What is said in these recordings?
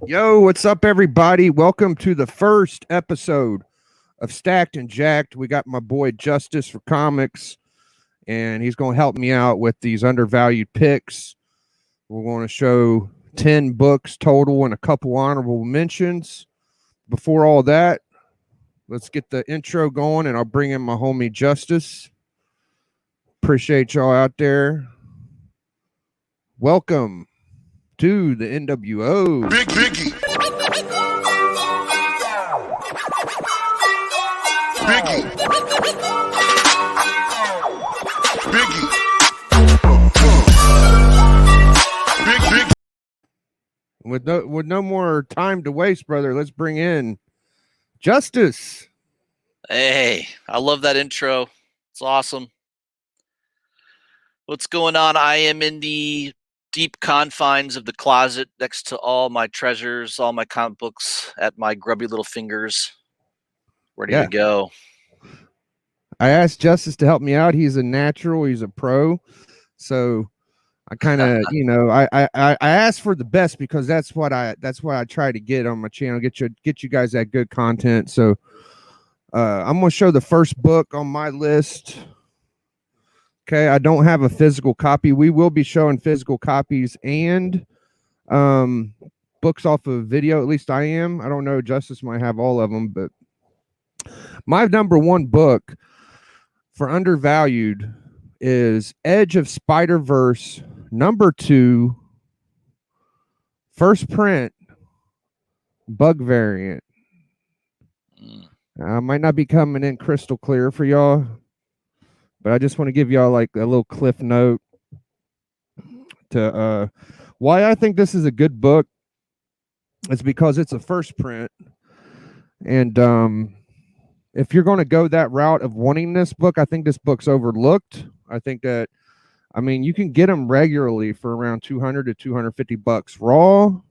Yo, what's up, everybody? Welcome to the first episode of Stacked and Jacked. We got my boy Justice for comics, and he's going to help me out with these undervalued picks. We're going to show 10 books total and a couple honorable mentions. Before all that, let's get the intro going, and I'll bring in my homie Justice. Appreciate y'all out there. Welcome to the NWO. Big Biggie. Biggie. Biggie. Big. With no more time to waste, brother, let's bring in Justice. Hey, I love that intro. It's awesome. What's going on? I am in the deep confines of the closet next to all my treasures, all my comic books at my grubby little fingers, ready to go. I asked Justice to help me out. He's a natural. He's a pro. So I kind of, I asked for the best because that's what I try to get on my channel. Get you guys that good content. So I'm gonna show the first book on my list. Okay, I don't have a physical copy. We will be showing physical copies and books off of video. At least I am. I don't know. Justice might have all of them, but my number one book for undervalued is Edge of Spider-Verse #2, first print, bug variant. Might not be coming in crystal clear for y'all, but I just want to give y'all like a little cliff note to why I think this is a good book. It's because it's a first print, and if you're going to go that route of wanting this book, I think this book's overlooked. I think that, I mean, you can get them regularly for around $200 to $250 raw.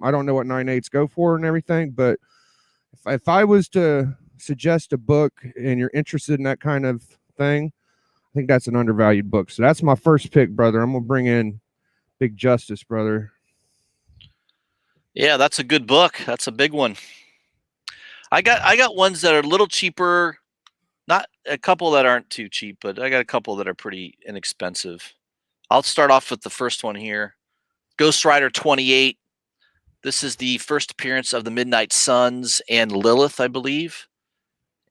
I don't know what 9/8s go for and everything, but if I was to suggest a book and you're interested in that kind of thing, I think that's an undervalued book. So that's my first pick, brother. I'm gonna bring in Big Justice, brother. Yeah, that's a good book. That's a big one. I got ones that are a little cheaper. Not a couple that aren't too cheap, but I got a couple that are pretty inexpensive. I'll start off with the first one here. Ghost Rider 28. This is the first appearance of the Midnight Suns and Lilith, I believe.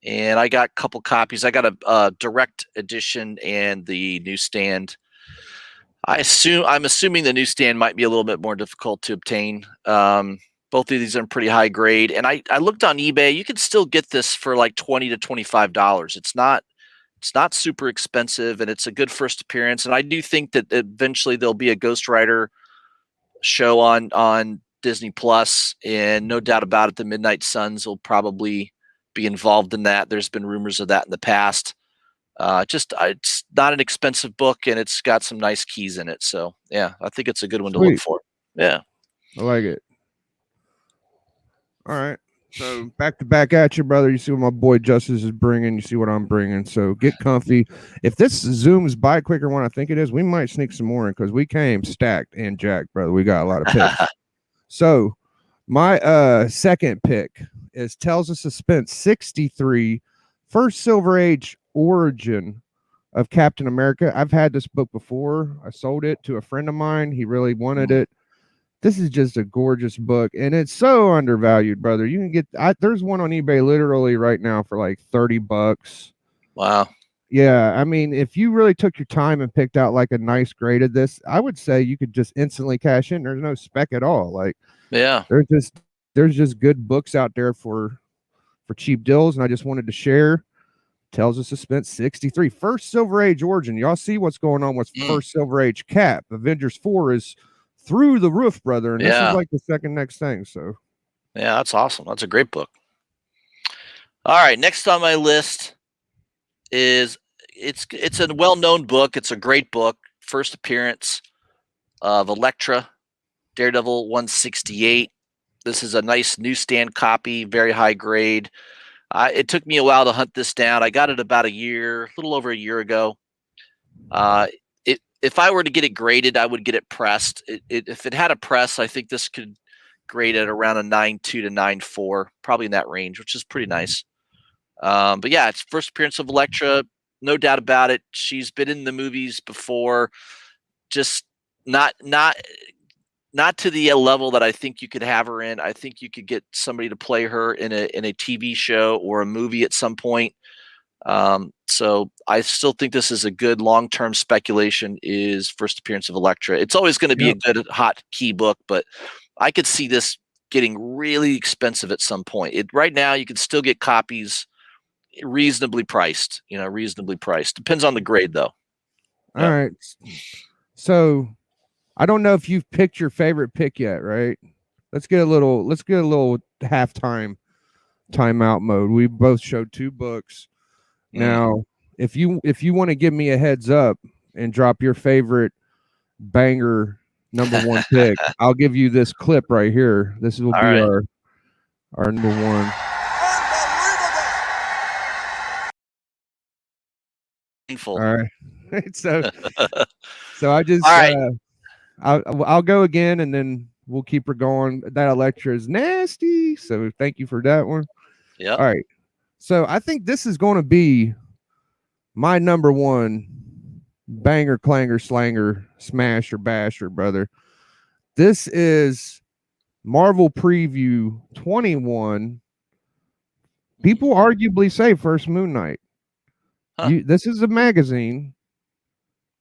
And I got a couple copies. I got a direct edition and the newsstand. I'm assuming the newsstand might be a little bit more difficult to obtain. Both of these are pretty high grade, and I looked on eBay. You can still get this for like $20 to $25. It's not super expensive, and it's a good first appearance. And I do think that eventually there'll be a Ghost Rider show on Disney Plus, and no doubt about it, the Midnight Suns will probably be involved in that. There's been rumors of that in the past. It's not an expensive book, and it's got some nice keys in it. So yeah, I think it's a good one to look for. Yeah, I like it. All right. So back to back at you, brother. You see what my boy Justice is bringing. You see what I'm bringing. So get comfy. If this zooms by quicker than I think it is, we might sneak some more in because we came stacked and jacked, brother. We got a lot of picks. So my second pick is Tales of Suspense 63, first Silver Age origin of Captain America. I've had this book before. I sold it to a friend of mine. He really wanted it. This is just a gorgeous book, and it's so undervalued, brother. You can get there's one on eBay literally right now for like $30. Wow. Yeah, I mean, if you really took your time and picked out like a nice grade of this, I would say you could just instantly cash in. There's no spec at all. Like, yeah, there's just good books out there for cheap deals, and I just wanted to share. Tales of Suspense 63, first Silver Age origin. Y'all see what's going on with first Silver Age Cap. Avengers 4 is through the roof, brother, and this is like the second next thing. So yeah, that's awesome. That's a great book. All right, next on my list is it's a well-known book. It's a great book. First appearance of Elektra, Daredevil 168. This is a nice newsstand copy, very high grade. It took me a while to hunt this down. I got it about a little over a year ago. If I were to get it graded, I would get it pressed. If it had a press, I think this could grade at around a 9.2 to 9.4, probably in that range, which is pretty nice. But yeah, it's first appearance of Elektra, no doubt about it. She's been in the movies before, just not to the level that I think you could have her in. I think you could get somebody to play her in a TV show or a movie at some point. So I still think this is a good long-term speculation. Is first appearance of Elektra. It's always going to be a good hot key book, but I could see this getting really expensive at some point. Right now you can still get copies reasonably priced. Reasonably priced. Depends on the grade though. All right. So I don't know if you've picked your favorite pick yet, right? Let's get a little halftime timeout mode. We both showed 2 books. Now, if you want to give me a heads up and drop your favorite banger number 1 pick, I'll give you this clip right here. This will be our number 1. Painful. All right. so I just all right. I'll go again and then we'll keep her going. That Elektra is nasty. So thank you for that one. Yeah. All right. So I think this is going to be my number 1 banger, clanger, slanger, smasher, basher, brother. This is Marvel Preview 21. People arguably say first Moon Knight. Huh. This is a magazine.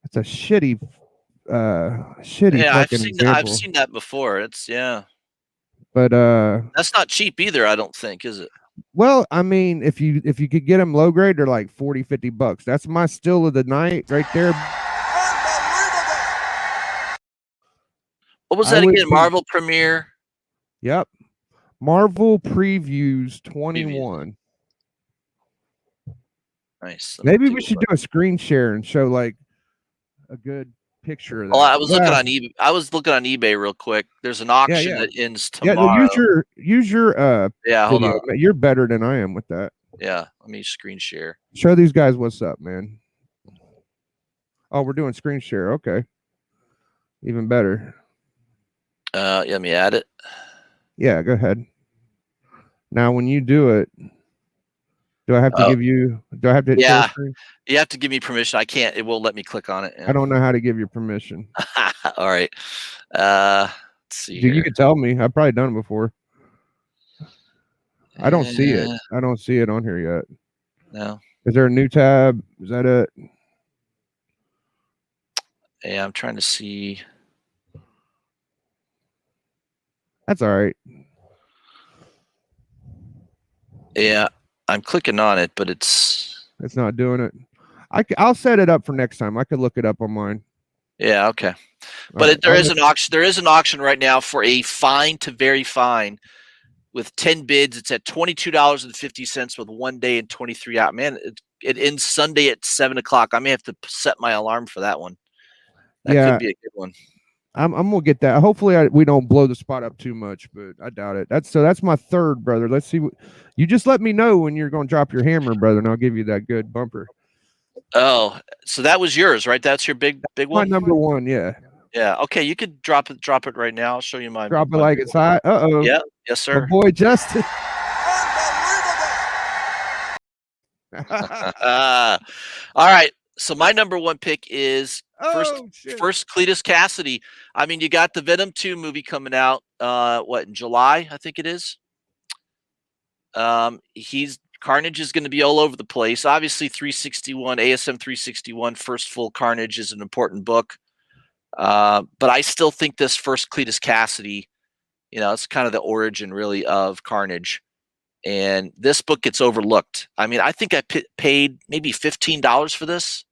It's a shitty Yeah, fucking example. I've seen that before. It's But that's not cheap either, I don't think, is it? Well, I mean, if you could get them low grade, they're like $40-$50. That's my still of the night right there. What was that again? Marvel Premiere? Yep. Marvel Previews 21. Nice. Maybe we should do a screen share and show like a good picture of that. Oh, I was looking on eBay. Real quick. There's an auction that ends tomorrow. Yeah, use your hold on. You're better than I am with that. Yeah, let me screen share. Show these guys what's up, man. Oh, we're doing screen share. Okay. Even better. Let me add it. Yeah, go ahead. Now when you do it, do I have to hit share screen? You have to give me permission. I can't. It won't let me click on it. I don't know how to give you permission. All right. Let's see. You can tell me. I've probably done it before. I don't see it. I don't see it on here yet. No. Is there a new tab? Is that it? Yeah, I'm trying to see. That's all right. Yeah, I'm clicking on it, but it's not doing it. I'll set it up for next time. I could look it up on mine. Yeah, okay. But there is an auction. There is an auction right now for a fine to very fine with 10 bids. It's at $22.50 with 1 day and 23 out. Man, it ends Sunday at 7 o'clock. I may have to set my alarm for that one. That could be a good one. I'm gonna get that. Hopefully, we don't blow the spot up too much, but I doubt it. That's my third, brother. Let's see. You just let me know when you're gonna drop your hammer, brother, and I'll give you that good bumper. Oh, so that was yours, right? That's your big one. My number 1, yeah. Yeah. Okay, you could drop it right now. I'll show you my. Drop it like it's hot. Uh-oh. Yeah. Yes, sir. My boy Justin. All right. So my number 1 pick is first Cletus Cassidy. I mean, you got the Venom 2 movie coming out. In July? I think it is. Carnage is going to be all over the place. Obviously, 361 ASM 361 First Full Carnage is an important book. But I still think this first Cletus Cassidy, it's kind of the origin really of Carnage. And this book gets overlooked. I mean, I think I paid maybe $15 for this.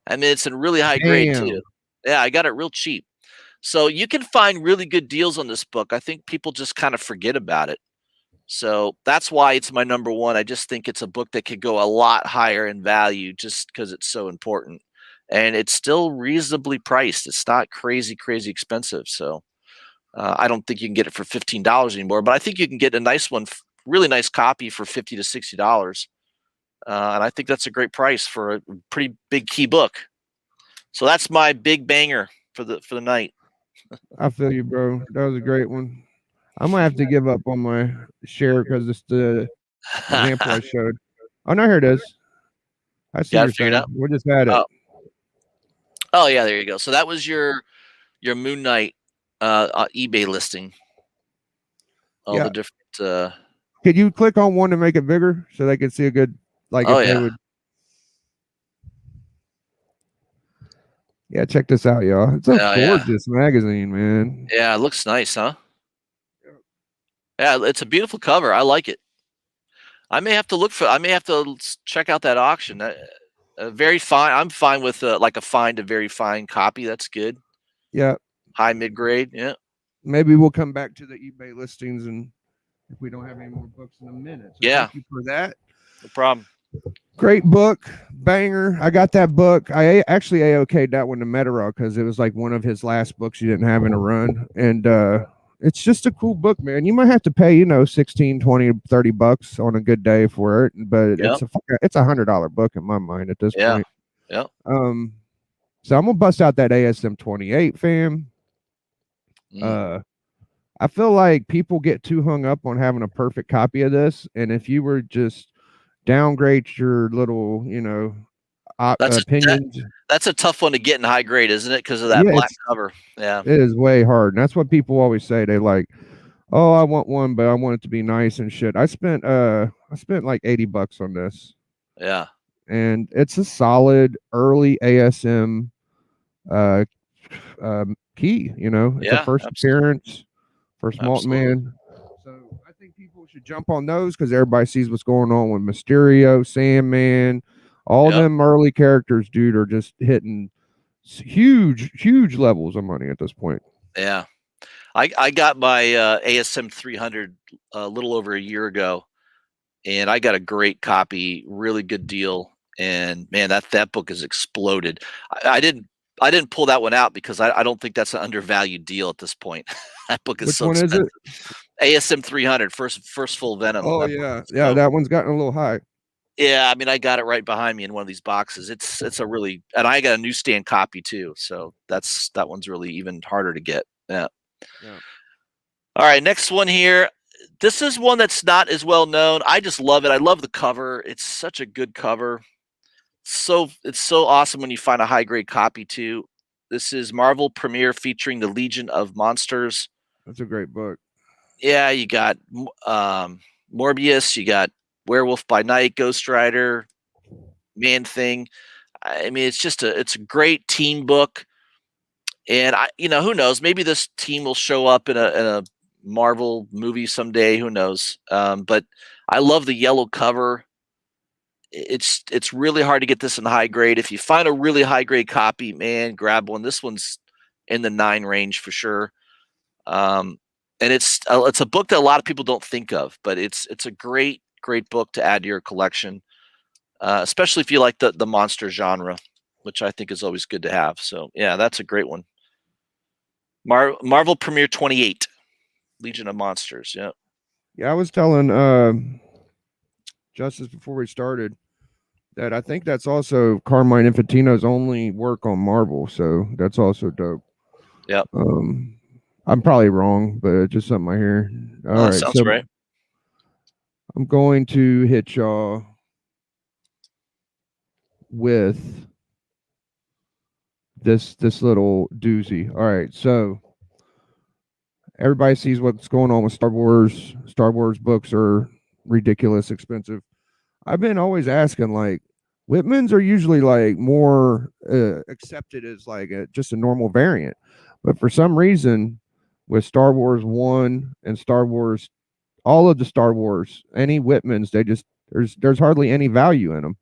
I mean, it's in really high grade too. Yeah, I got it real cheap. So you can find really good deals on this book. I think people just kind of forget about it. So that's why it's my number 1. I just think it's a book that could go a lot higher in value just because it's so important. And it's still reasonably priced. It's not crazy expensive. So I don't think you can get it for $15 anymore, but I think you can get a nice one, really nice copy for $50 to $60. And I think that's a great price for a pretty big key book. So that's my big banger for the night. I feel you, bro. That was a great one. I might have to give up on my share because it's the example I showed. Oh no, here it is. I see Got your it figured thing. out. We just had it. Oh, oh yeah, there you go. So that was your Moon Knight eBay listing. All Yeah. the different. Could you click on one to make it bigger so they can see a good, like Oh if they yeah, would? Yeah, check this out, y'all. It's a oh yeah, gorgeous magazine, man. yeah. It looks nice, huh? Yeah, it's a beautiful cover. I like it. I may have to look for. I may have to check out that auction. Very fine. I'm fine with like a fine to very fine copy. That's good. Yeah. High mid grade. Yeah. Maybe we'll come back to the eBay listings and if we don't have any more books in a minute. So Yeah. thank you for that. No problem. Great book, banger. I got that book. Actually AOK'd that one to Metaro because it was like one of his last books he didn't have in a run. And it's just a cool book, man. You might have to pay, 16, 20, $30 on a good day for it, but Yep. it's $100 book in my mind at this Yeah. point. Yep. So I'm gonna bust out that ASM 28, fam. Mm. Uh I feel like people get too hung up on having a perfect copy of this, and if you were just downgrade your little, That's that, opinions. that's a tough one to get in high grade, isn't it? Because of that Yeah, black cover. Yeah. it is way hard, and that's what people always say. They like, oh, I want one, but I want it to be nice and shit. I spent like $80 on this, Yeah. and it's a solid early ASM uh key. It's a Yeah. first appearance for Smalt Absolutely. Man. So I think people should jump on those because everybody sees what's going on with Mysterio, Sandman, all Yep. them early characters, dude, are just hitting huge, huge levels of money at this point. Yeah. I got my ASM 300 a little over a year ago, and I got a great copy, really good deal. And man, that book has exploded. I didn't pull that one out because I don't think that's an undervalued deal at this point. That book is Which so one is expensive. it? ASM 300, first full Venom. Oh That book yeah, is yeah. so That one's gotten a little high. yeah. I mean, I got it right behind me in one of these boxes. It's a really and I got a newsstand copy too. So that one's really even harder to get. Yeah. Yeah. All right, next one here. This is one that's not as well known. I just love it. I love the cover. It's such a good cover. It's so awesome when you find a high grade copy too. This is Marvel Premiere featuring the Legion of Monsters. That's a great book. Yeah, you got Morbius, you got Werewolf by Night, Ghost Rider, Man Thing. I mean, it's a great team book. And who knows? Maybe this team will show up in a Marvel movie someday. Who knows? But I love the yellow cover. It's really hard to get this in high grade. If you find a really high grade copy, man, grab one. This one's in the 9 range for sure. And it's a book that a lot of people don't think of, but it's a great book to add to your collection, especially if you like the monster genre, which I think is always good to have. So yeah, that's a great one. Marvel Premiere 28, Legion of Monsters. Yeah. Yeah, I was telling Justice before we started that I think that's also Carmine Infantino's only work on Marvel, so that's also dope. Yep. Um, I'm probably wrong, but it's just something I hear. All Oh, that right, sounds so right. I'm going to hit y'all with this little doozy. All right, so everybody sees what's going on with Star Wars. Star Wars books are ridiculous expensive. I've been always asking, like, Whitmans are usually like more accepted as like just a normal variant, but for some reason, with Star Wars One and Star Wars, all of the Star Wars, any Whitmans, they just there's hardly any value in them.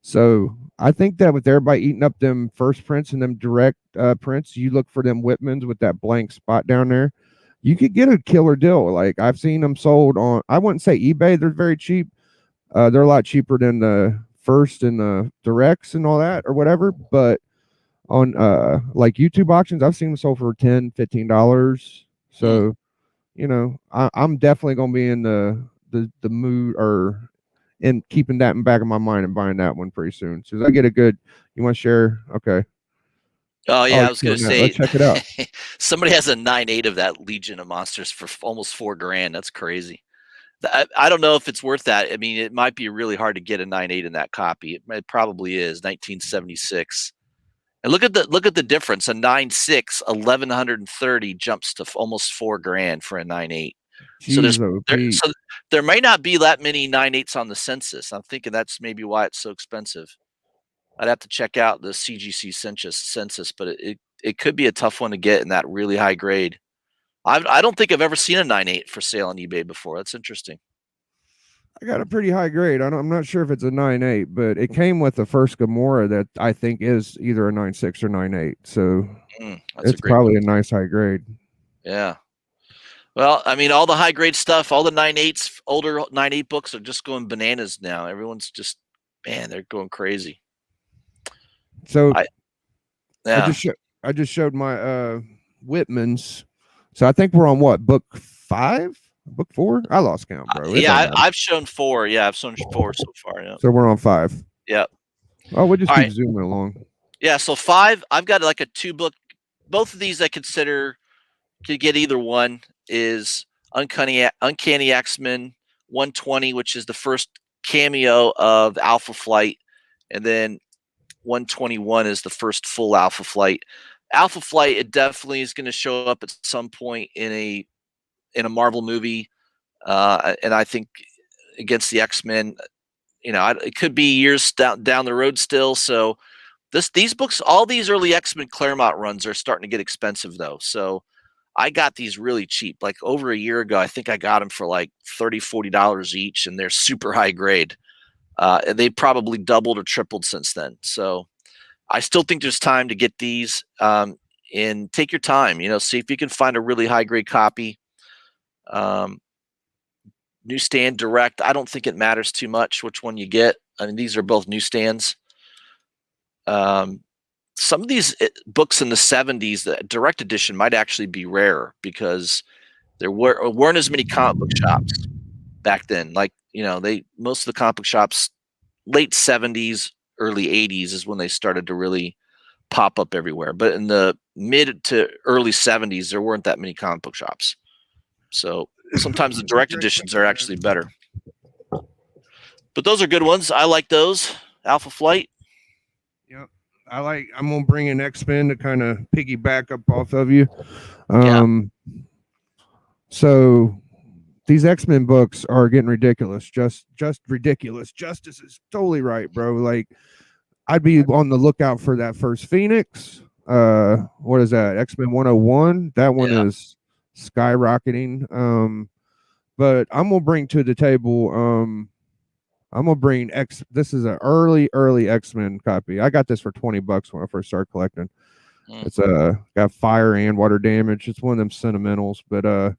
So I think that with everybody eating up them first prints and them direct prints, you look for them Whitmans with that blank spot down there. You could get a killer deal. Like I've seen them sold on, I wouldn't say eBay, they're very cheap. They're a lot cheaper than the first and the directs and all that or whatever. But on like YouTube auctions, I've seen them sold for $10, $15. Hmm. So, I'm definitely gonna be in the mood or in keeping that in back of my mind and buying that one pretty soon. So as I get a good, you want to share? Okay. Oh Oh, yeah, I you're was gonna doing that. say Let's check it out. somebody has a 9.8 of that Legion of Monsters for almost $4,000. That's crazy. I don't know if it's worth that. I mean, it might be really hard to get a 9.8 in that copy. It probably is 1976. And look at the difference. A 9.6, 1130 jumps to almost $4,000 for a 9.8. So Jeez, oh, Pete. there may not be that many 9.8s on the census. I'm thinking that's maybe why it's so expensive. I'd have to check out the CGC census, but it could be a tough one to get in that really high grade. I don't think I've ever seen a 9.8 for sale on eBay before. That's interesting. I got a pretty high grade. I'm not sure if it's a 9.8, but it came with the first Gamora that I think is either a 9.6 or 9.8. So That's a it's great probably book. a nice high grade. Yeah. Well, I mean, all the high grade stuff, all the 9.8s, older 9.8 books are just going bananas now. Everyone's just, man, they're going crazy. So I yeah. I just showed my Whitman's. So I think we're on what, book 5? Book 4? I lost count, bro. It don't Yeah, matter. I've shown 4. Yeah, I've shown 4 so far. Yeah. So we're on 5. Yeah. Oh, we'll just All keep right. zooming along. Yeah. So 5, I've got like a 2-book. Both of these I consider could get either one is Uncanny X-Men 120, which is the first cameo of Alpha Flight, and then 121 is the first full Alpha Flight. Alpha Flight, it definitely is going to show up at some point in a Marvel movie, and I think against the X-Men, it could be years down the road still. So these books, all these early X-Men Claremont runs are starting to get expensive though. So I got these really cheap. Like over a year ago, I think I got them for like $30-$40 each, and they're super high grade. They probably doubled or tripled since then. So I still think there's time to get these, and take your time. See if you can find a really high grade copy. Um, Newsstand direct. I don't think it matters too much which one you get. I mean, these are both newsstands. Some of these books in the 70s, the direct edition might actually be rare because there weren't as many comic book shops back then. Like, most of the comic book shops, late 70s, early 80s is when they started to really pop up everywhere. But in the mid to early 70s, there weren't that many comic book shops. So sometimes the direct editions are actually better. But those are good ones. I like those. Alpha Flight. Yep. I'm gonna bring in X-Men to kind of piggyback up off of you. Yeah. So these X-Men books are getting ridiculous. Just ridiculous. Justice is totally right, bro. Like I'd be on the lookout for that first Phoenix. What is that? X-Men 101. That one Yeah. is skyrocketing. But I'm gonna bring to the table I'm gonna bring this is an early X-Men copy. I got this for $20 when I first started collecting. It's got fire and water damage. It's one of them sentimentals, but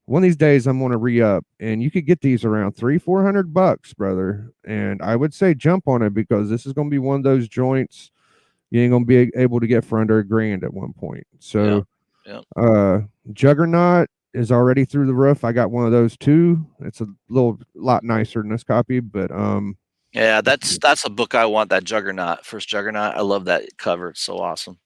one of these days I'm gonna re-up, and you could get these around $300-400, brother. And I would say jump on it because this is gonna be one of those joints you ain't gonna be able to get for under $1,000 at one point. So Juggernaut is already through the roof. I got one of those too. It's a lot nicer than this copy, but yeah, that's a book I want. That first Juggernaut. I love that cover. It's so awesome.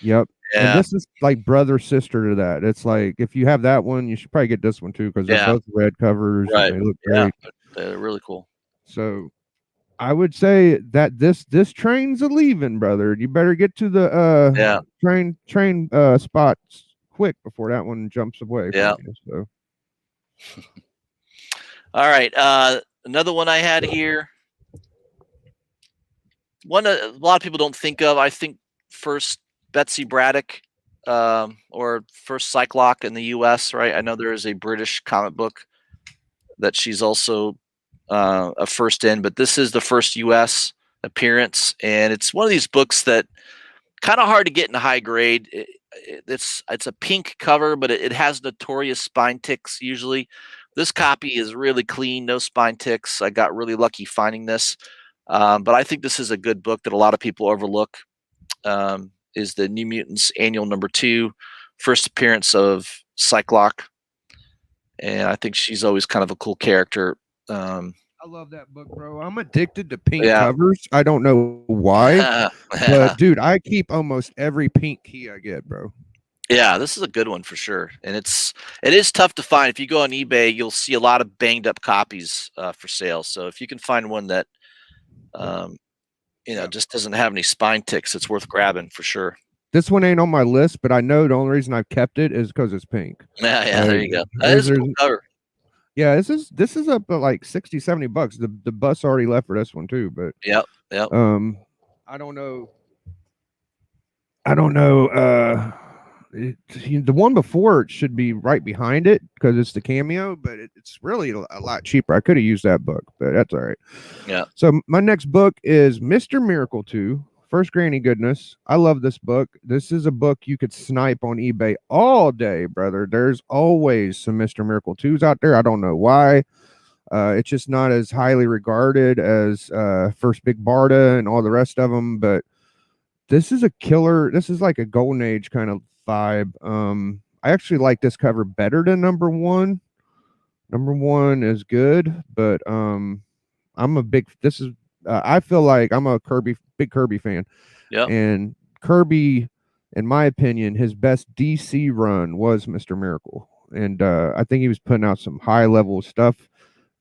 Yep. And Yeah. this is like brother sister to that. It's like if you have that one, you should probably get this one too because they're Yeah. both red covers and Right. they look Yeah. great. They're really cool. So I would say that this train's a leaving, brother. You better get to the train spots quick before that one jumps away from you. So all right. Another one I had here. One a lot of people don't think of. I think first Betsy Braddock, or first Cyclock in the U.S. Right. I know there is a British comic book that she's also a first in, but this is the first U.S. appearance, and it's one of these books that kind of hard to get in high grade. It's a pink cover, but it has notorious spine ticks usually. This copy is really clean, no spine ticks. I got really lucky finding this, but I think this is a good book that a lot of people overlook. Is the New Mutants Annual #2, first appearance of Cyclock, and I think she's always kind of a cool character. I I love that book, bro. I'm addicted to pink Yeah. covers. I don't know why, but dude, I keep almost every pink key I get, bro. Yeah, this is a good one for sure, and it is tough to find. If you go on eBay, you'll see a lot of banged up copies for sale. So if you can find one that um, Yeah. just doesn't have any spine ticks, it's worth grabbing for sure. This one ain't on my list, but I know the only reason I've kept it is because it's pink. Yeah, yeah, Like, there you go. That is a there's cool cover. yeah, this is up at like 60, $70. The bus already left for this one too, but Yep, yep. um I don't know. I don't know. The one before it should be right behind it because it's the cameo, but it's really a lot cheaper. I could have used that book, but that's all right. Yeah, So my next book is Mr. Miracle 2, First Granny Goodness. I love this book. This is a book you could snipe on eBay all day, brother. There's always some Mr. Miracle 2s out there. I don't know why. It's just not as highly regarded as First Big Barda and all the rest of them, but this is a killer. This is like a golden age kind of vibe. I actually like this cover better than number one. Number one is good, but I'm a big. This is. I feel like I'm a big Kirby fan, yep. and Kirby, in my opinion, his best DC run was Mister Miracle, and I think he was putting out some high level stuff,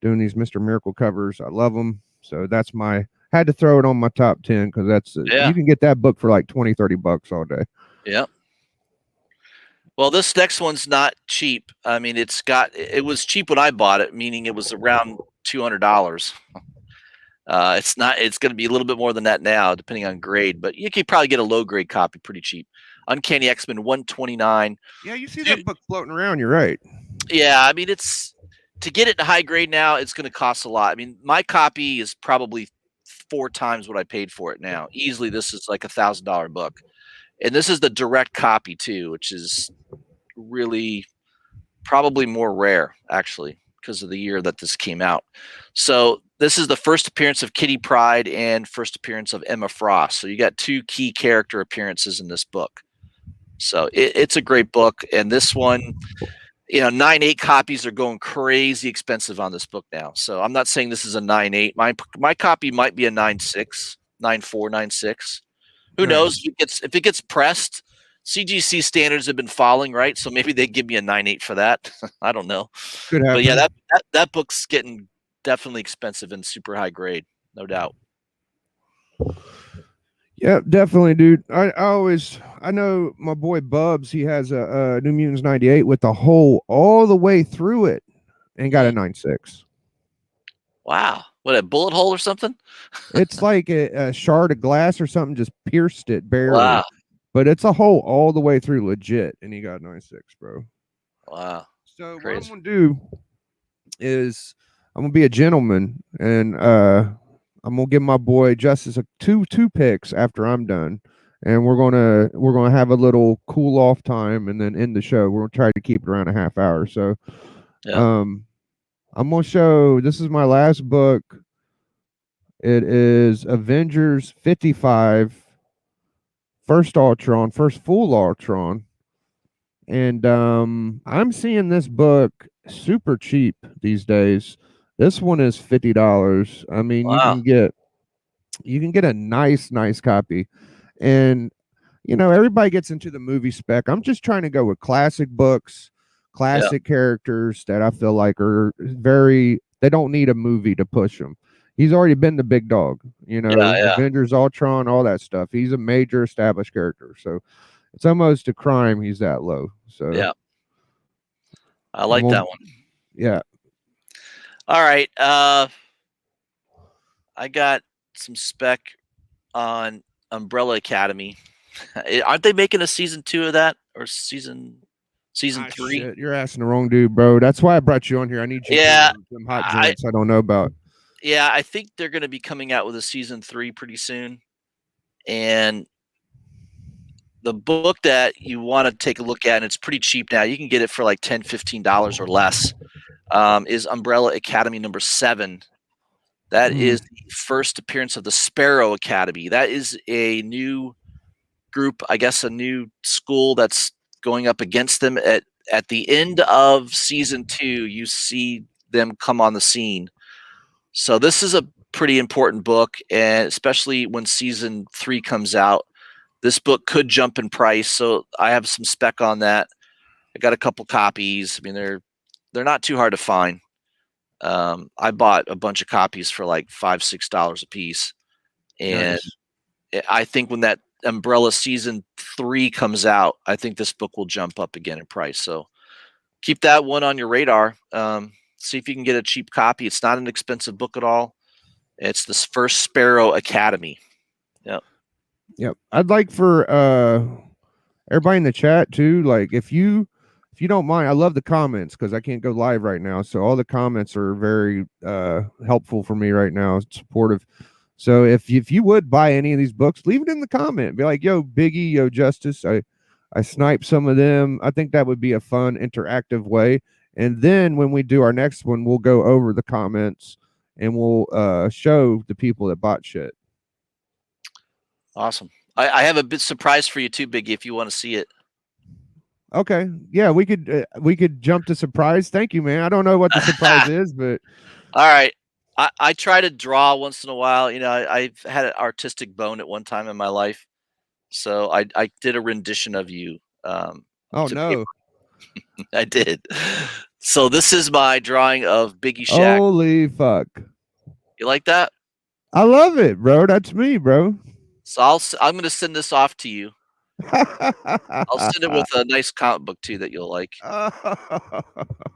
doing these Mister Miracle covers. I love them, so that's my. Had to throw it on my top 10 because that's Yeah, you can get that book for like 20-30 bucks all day. yeah. Well, this next one's not cheap. I mean, it was cheap when I bought it, meaning it was around $200. It's not. It's going to be a little bit more than that now, depending on grade. But you could probably get a low grade copy pretty cheap. Uncanny X-Men 129. Yeah, you see Dude, that book floating around. You're right. yeah, I mean it's to get it in high grade now. It's going to cost a lot. I mean, my copy is probably 4 times what I paid for it now. Easily, this is like $1,000 book, and this is the direct copy too, which is really probably more rare actually because of the year that this came out. So this is the first appearance of Kitty Pryde and first appearance of Emma Frost. So you got two key character appearances in this book. So it's a great book, and this one, 9.8 copies are going crazy expensive on this book now. So I'm not saying this is a 9.8. My copy might be a 9.6, 9.4, 9.6. Who knows if it gets pressed? CGC standards have been falling, right? So maybe they give me a 9.8 for that. I don't know, Could but yeah, happen. that book's getting definitely expensive and super high grade, no doubt. Yeah, definitely, dude. I know my boy Bubs. He has a New Mutants '98 with the hole all the way through it, and got a 9.6. Wow, what a bullet hole or something? It's like a shard of glass or something just pierced it barely, Wow, but it's a hole all the way through, legit, and he got 9.6, bro. wow, So what I'm crazy. gonna do is I'm gonna be a gentleman, and I'm gonna give my boy Justice a two picks after I'm done, and we're gonna have a little cool off time, and then end the show. We're gonna try to keep it around a half hour. So Yeah, um, I'm gonna show. This is my last book. It is Avengers 55, first Ultron, first full Ultron. And I'm seeing this book super cheap these days. This one is $50. I mean, wow, you can get a nice copy. And everybody gets into the movie spec. I'm just trying to go with classic books, yeah, classic characters that I feel like are they don't need a movie to push them. He's already been the big dog, yeah, yeah, Avengers, Ultron, all that stuff. He's a major established character. So it's almost a crime he's that low. So yeah. I I'm like gonna, that one. yeah. All right, I got some spec on Umbrella Academy. Aren't they making a season 2 of that or season Ah, 3? shit, you're asking the wrong dude, bro. That's why I brought you on here. I need you to Yeah, them hot I joints I don't know about. yeah, I think they're going to be coming out with a season 3 pretty soon. And the book that you want to take a look at, and it's pretty cheap now. You can get it for like $10, $15 or less. Is Umbrella Academy number 7. That Mm. is the first appearance of the Sparrow Academy. That is a new group, I guess, a new school that's going up against them. At the end of season 2, you see them come on the scene. So this is a pretty important book, and especially when season 3 comes out, this book could jump in price. So I have some spec on that. I got a couple copies. I mean, they're not too hard to find. I bought a bunch of copies for like $5-6 a piece, and Nice. I think when that Umbrella season 3 comes out, I think this book will jump up again in price. So keep that one on your radar. See if you can get a cheap copy. It's not an expensive book at all. It's this First Sparrow Academy. Yep. Yep. I'd like for everybody in the chat too, like if you don't mind, I love the comments because I can't go live right now. So all the comments are very helpful for me right now, supportive. So if you would buy any of these books, leave it in the comment. Be like, yo, Biggie, yo, Justice. I sniped some of them. I think that would be a fun, interactive way. And then when we do our next one, we'll go over the comments and we'll show the people that bought shit. Awesome. I have a bit surprise for you too, Biggie, if you want to see it. Okay. Yeah, we could jump to surprise. Thank you, man. I don't know what the surprise is, but All right. I try to draw once in a while. You know, I've had an artistic bone at one time in my life. So I did a rendition of you oh to no. paper. I did. So this is my drawing of Biggie Shack. Holy fuck. You like that? I love it, bro. That's me, bro. So I'm going to send this off to you. I'll send it with a nice comic book too that you'll like.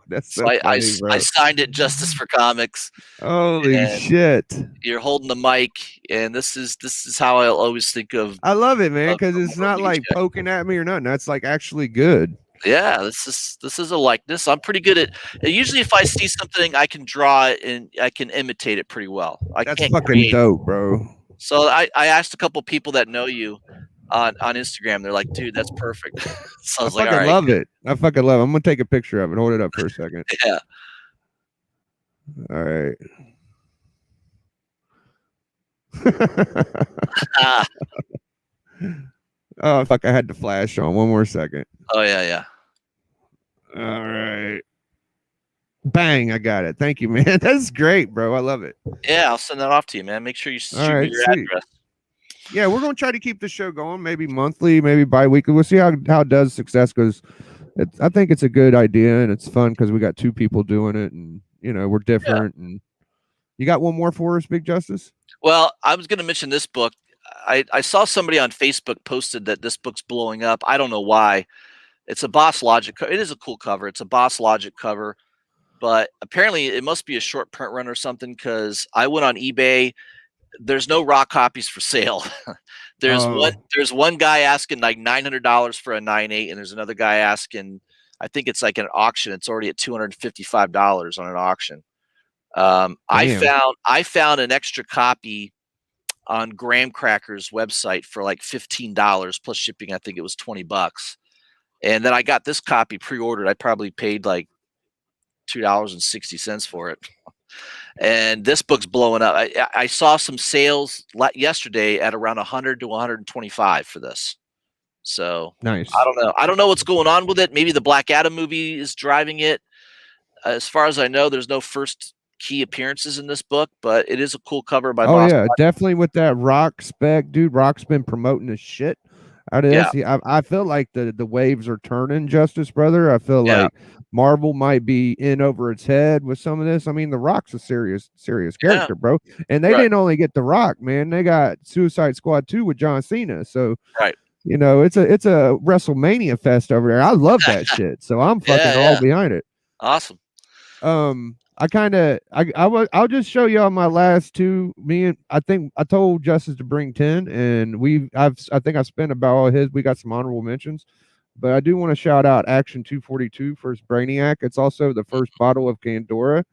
That's So so funny, I bro. signed it Justice for Comics. Holy And shit. you're holding the mic, and this is how I'll always think of I love it, man, because it's Memorial not Biggie like Shack. poking at me or nothing. That's like actually good. Yeah, this is a likeness. I'm pretty good at usually if I see something, I can draw it and I can imitate it pretty well. I That's can't fucking create. dope, bro. So I asked a couple people that know you on Instagram. They're like, dude, that's perfect. So I I was like, all fucking right, love it. I fucking love it. I'm gonna take a picture of it. Hold it up for a second. yeah. All right. Ah, Oh fuck! I had the flash on. One more second. oh yeah, yeah. All right. Bang! I got it. Thank you, man. That's great, bro. I love it. Yeah, I'll send that off to you, man. Make sure you All shoot me right, your sweet. address. Yeah, we're gonna try to keep the show going. Maybe monthly, maybe bi-weekly. We'll see how it does success because I think it's a good idea and it's fun because we got two people doing it and we're Yeah. different. And you got one more for us, Big Justice? Well, I was going to mention this book. I saw somebody on Facebook posted that this book's blowing up. I don't know why. It's a Boss Logic. It is a cool cover. It's a Boss Logic cover, but apparently it must be a short print run or something because I went on eBay. There's no raw copies for sale. Oh, there's one guy asking like $900 for a 9.8, and there's another guy asking, I think it's like an auction. It's already at $255 on an auction. damn. I found an extra copy on Graham Cracker's website for like $15 plus shipping. I think it was $20. And then I got this copy pre-ordered. I probably paid like $2.60 for it. And this book's blowing up. I saw some sales yesterday at around 100 to 125 for this. So I Nice. don't know. I don't know what's going on with it. Maybe the Black Adam movie is driving it. As far as I know, there's no first key appearances in this book, but it is a cool cover by Oh Boss. yeah, definitely with that Rock spec, dude. Rock's been promoting the shit out of Yeah, this. I feel like the waves are turning, Justice brother. I feel yeah, like Marvel might be in over its head with some of this. I mean, the Rock's a serious yeah. character, bro. And they Right, didn't only get the Rock, man. They got Suicide Squad 2 with John Cena. So right. it's a WrestleMania fest over there. I love that shit. So I'm fucking Yeah, all yeah. behind it. Awesome. I kind of I'll just show y'all my last two. Me and I think I told Justice to bring 10, and I think I spent about all his. We got some honorable mentions, but I do want to shout out Action 242 First Brainiac. It's also the first bottle of Pandora.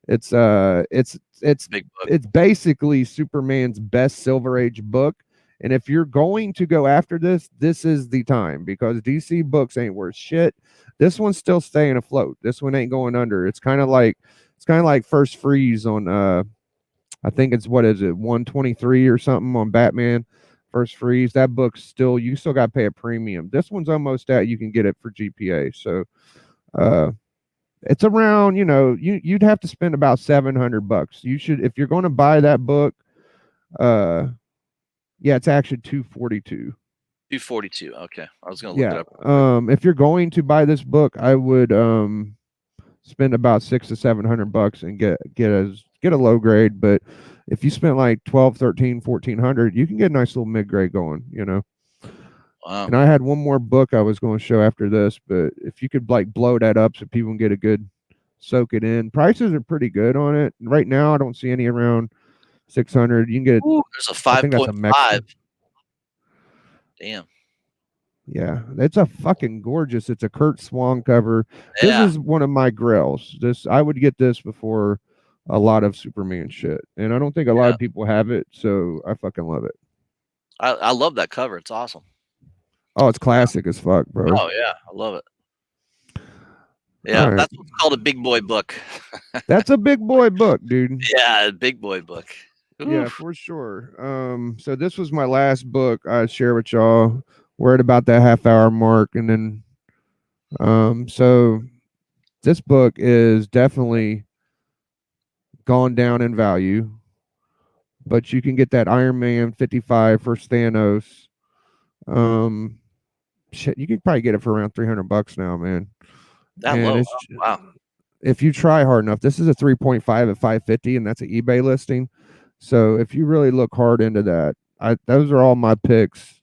It's Big book. it's basically Superman's best Silver Age book. And if you're going to go after this, this is the time because DC books ain't worth shit. This one's still staying afloat. This one ain't going under. It's kind of like First Freeze on I think it's what is it 123 or something on Batman. First Freeze. That book's still you still got to pay a premium. This one's almost at you can get it for GPA. So It's around, you'd have to spend about $700. You should, if you're going to buy that book. Yeah, it's actually 242. 242. Okay, I was gonna look it Yeah. up real quick. If you're going to buy this book, I would spend about $600 to $700 and get a low grade. But if you spent like 12, 13, 1400, you can get a nice little mid grade going. Wow. And I had one more book I was going to show after this, but if you could like blow that up so people can get a good soak it in. Prices are pretty good on it. Right now I don't see any around 600. You can get, Ooh, there's a I think that's a 5.5. Mexican. Damn. Yeah, it's a fucking gorgeous. It's a Kurt Swan cover. This Yeah. is one of my grails. This I would get this before a lot of Superman shit, and I don't think a lot Yeah. of people have it, so I fucking love it. I love that cover. It's awesome. Oh, it's classic as fuck, bro. Oh yeah, I love it. All Yeah, right, that's what's called a big boy book. that's a big boy book, dude. Yeah, a big boy book. Yeah, Oof. for sure. So this was my last book I share with y'all. We're at about that half-hour mark, and then so this book is definitely gone down in value, but you can get that Iron Man 55 for Thanos. Um, shit, you could probably get it for around $300 now, man. That And low. it's Oh, wow. if you try hard enough, this is a 3.5 at 550, and that's an eBay listing. So if you really look hard into that, those are all my picks.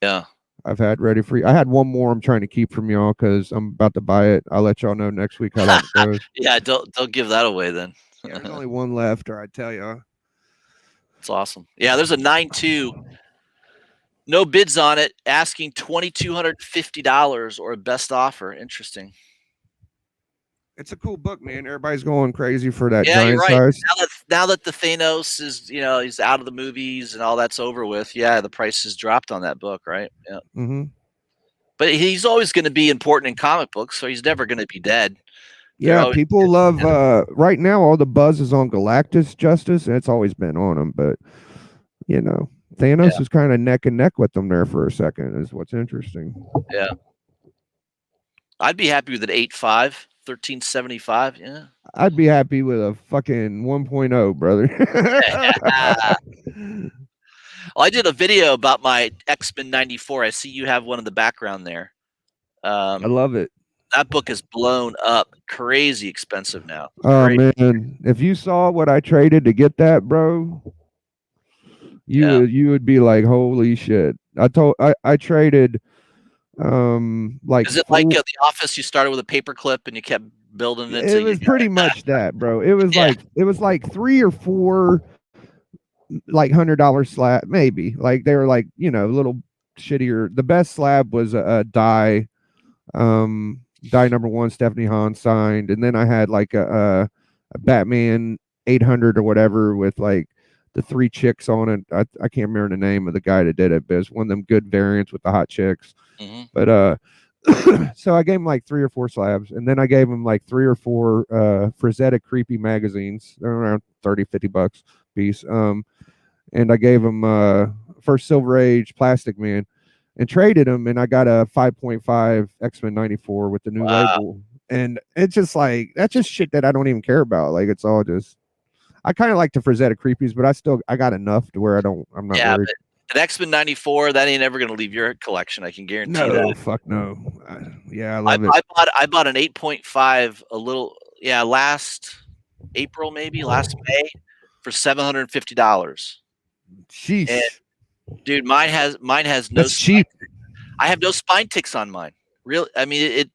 Yeah. I've had ready for you. I had one more I'm trying to keep from y'all because I'm about to buy it. I'll let y'all know next week how that goes. Yeah, don't give that away then. Yeah, there's only one left, or I tell you. It's awesome. Yeah, there's a 9.2. No bids on it. Asking $2,250 or a best offer. Interesting. It's a cool book, man. Everybody's going crazy for that Yeah, you're giant right. size. Now that the Thanos is, he's out of the movies and all that's over with. Yeah, the price has dropped on that book, right? Yeah. Mm-hmm. But he's always going to be important in comic books, so he's never going to be dead. They're Yeah, always people love right now all the buzz is on Galactus Justice, and it's always been on him, but Thanos yeah, is kind of neck and neck with them there for a second, is what's interesting. yeah. I'd be happy with an 8.5, 1375. Yeah. I'd be happy with a fucking 1.0, brother. Well, I did a video about my X-Men 94. I see you have one in the background there. I love it. That book is blown up, crazy expensive now. Oh Crazy. man, if you saw what I traded to get that, bro, Yeah. you would be like, holy shit. I traded like Is it like four. The Office? You started with a paperclip and you kept building it until It you was got pretty it. much that, bro. It was Yeah. like three or four like $100 slab, maybe. Like they were like, little shittier. The best slab was a die, die number one, Stephanie Hahn signed, and then I had like a Batman 800 or whatever with like the three chicks on it. I can't remember the name of the guy that did it, but it's one of them good variants with the hot chicks. Mm-hmm. But so I gave him like three or four slabs, and then I gave him like three or four Frazetta creepy magazines. They're around $30-$50 piece. And I gave him first Silver Age Plastic Man and traded him, and I got a 5.5 X-Men 94 with the new Wow. label. And it's just like that's just shit that I don't even care about. Like it's all just I kind of like the Frazetta creepies, but I got enough to where I'm not Yeah, worried. but an X-Men 94, that ain't ever going to leave your collection. I can guarantee No, that. fuck no. Yeah, I love it. I bought an 8.5 last April, maybe last May, for $750. And Sheesh. dude, mine has no That's spine. cheap. I have no spine ticks on mine. Really, I mean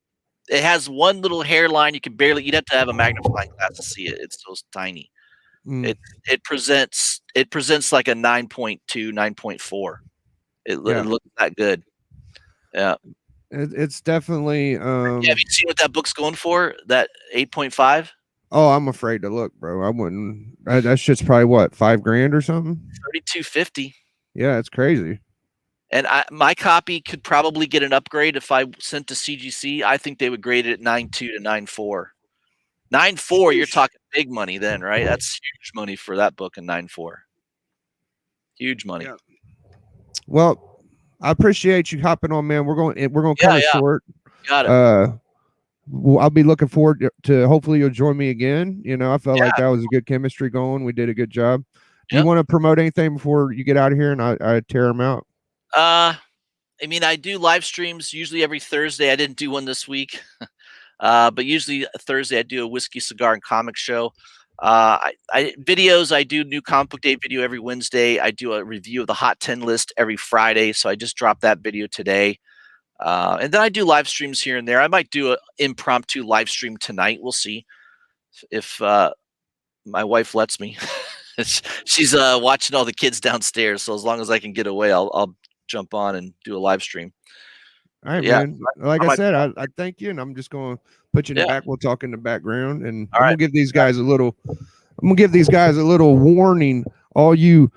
it has one little hairline. You'd have to have a magnifying glass to see it. It's so tiny. Mm, It presents like a 9.2, 9.4. It yeah, looks that good. Yeah. it's definitely. Yeah, have you seen what that book's going for? That 8.5? Oh, I'm afraid to look, bro. I wouldn't. That shit's probably what, $5,000 or something. 3250. Yeah, it's crazy. And my copy could probably get an upgrade if I sent to CGC. I think they would grade it at 9.2 to 9.4. 9.4, you're talking big money then, right? That's huge money for that book in 9.4. Huge money. Yeah. Well, I appreciate you hopping on, man. We're going to cut Yeah, it yeah. short. Got it. I'll be looking forward to hopefully you'll join me again. You know, I felt Yeah. like that was a good chemistry going. We did a good job. Do you Yep. want to promote anything before you get out of here and I tear them out? I mean, I do live streams usually every Thursday. I didn't do one this week, but usually Thursday I do a whiskey, cigar, and comic show. I videos. I do new comic book day video every Wednesday. I do a review of the Hot 10 list every Friday. So I just dropped that video today. And then I do live streams here and there. I might do an impromptu live stream tonight. We'll see if my wife lets me. She's watching all the kids downstairs, so as long as I can get away, I'll jump on and do a live stream. All right, Yeah, man. Like I I might. said, I thank you, and I'm just going to put you in the Yeah. back. We'll talk in the background, and All I'm right. gonna give these guys a little. I'm gonna give these guys a little warning. All you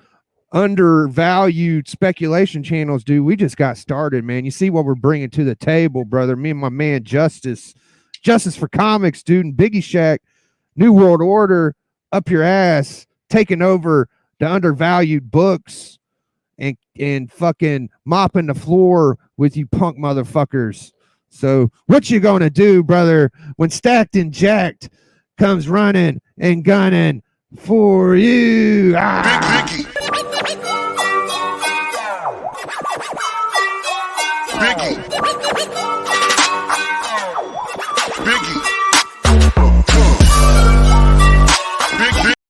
undervalued speculation channels, dude. We just got started, man. You see what we're bringing to the table, brother. Me and my man Justice for Comics, dude, and Biggie Shack, New World Order, up your ass, taking over the undervalued books and fucking mopping the floor with you punk motherfuckers. So what you gonna do, brother, when Stacked and Jacked comes running and gunning for you? Biggie. Biggie.